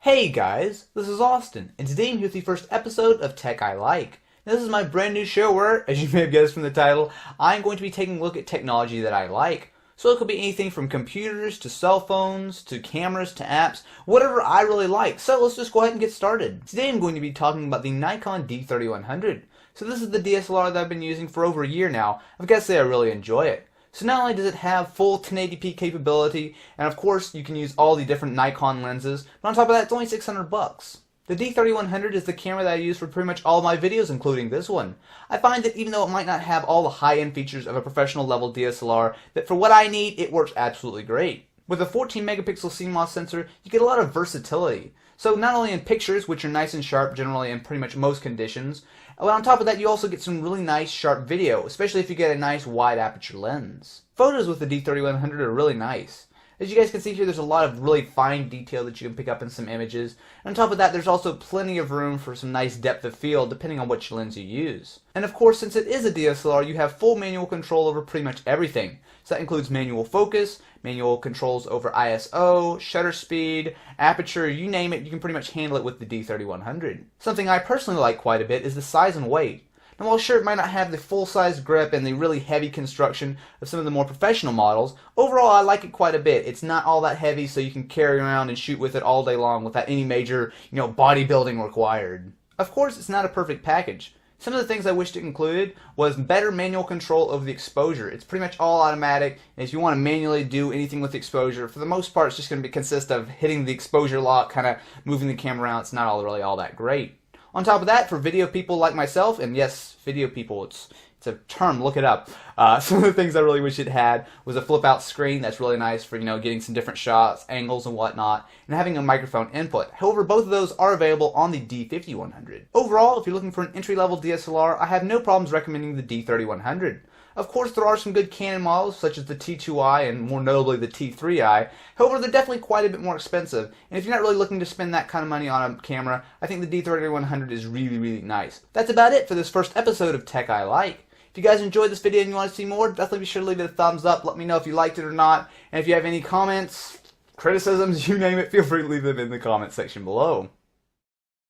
Hey guys, this is Austin, and today I'm here with the first episode of Tech I Like. Now, this is my brand new show where, as you may have guessed from the title, I'm going to be taking a look at technology that I like. So it could be anything from computers to cell phones to cameras to apps, whatever I really like. So let's just go ahead and get started. Today I'm going to be talking about the Nikon D3100. So this is the DSLR that I've been using for over a year now. I've got to say I really enjoy it. So not only does it have full 1080p capability, and of course you can use all the different Nikon lenses, but on top of that it's only 600 bucks. The D3100 is the camera that I use for pretty much all of my videos, including this one. I find that even though it might not have all the high-end features of a professional level DSLR, that for what I need, it works absolutely great. With a 14 megapixel CMOS sensor, you get a lot of versatility. So not only in pictures, which are nice and sharp generally in pretty much most conditions, but on top of that you also get some really nice sharp video, especially if you get a nice wide aperture lens. Photos with the D3100 are really nice. As you guys can see here, there's a lot of really fine detail that you can pick up in some images. And on top of that, there's also plenty of room for some nice depth of field depending on which lens you use. And of course, since it is a DSLR, you have full manual control over pretty much everything. So that includes manual focus, manual controls over ISO, shutter speed, aperture, you name it, you can pretty much handle it with the D3100. Something I personally like quite a bit is the size and weight. Now, while sure it might not have the full-size grip and the really heavy construction of some of the more professional models, overall I like it quite a bit. It's not all that heavy, so you can carry around and shoot with it all day long without any major, bodybuilding required. Of course, it's not a perfect package. Some of the things I wished it included was better manual control over the exposure. It's pretty much all automatic, and if you want to manually do anything with the exposure, for the most part it's just going to consist of hitting the exposure lock, kind of moving the camera around. It's not really all that great. On top of that, for video people like myself, and yes, video people, it's a term, look it up. Some of the things I really wish it had was a flip-out screen that's really nice for, getting some different shots, angles, and whatnot, and having a microphone input. However, both of those are available on the D5100. Overall, if you're looking for an entry-level DSLR, I have no problems recommending the D3100. Of course, there are some good Canon models, such as the T2i and more notably the T3i. However, they're definitely quite a bit more expensive, and if you're not really looking to spend that kind of money on a camera, I think the D3100 is really nice. That's about it for this first episode of Tech I Like. If you guys enjoyed this video and you want to see more, definitely be sure to leave it a thumbs up. Let me know if you liked it or not, and if you have any comments, criticisms, you name it, feel free to leave them in the comment section below.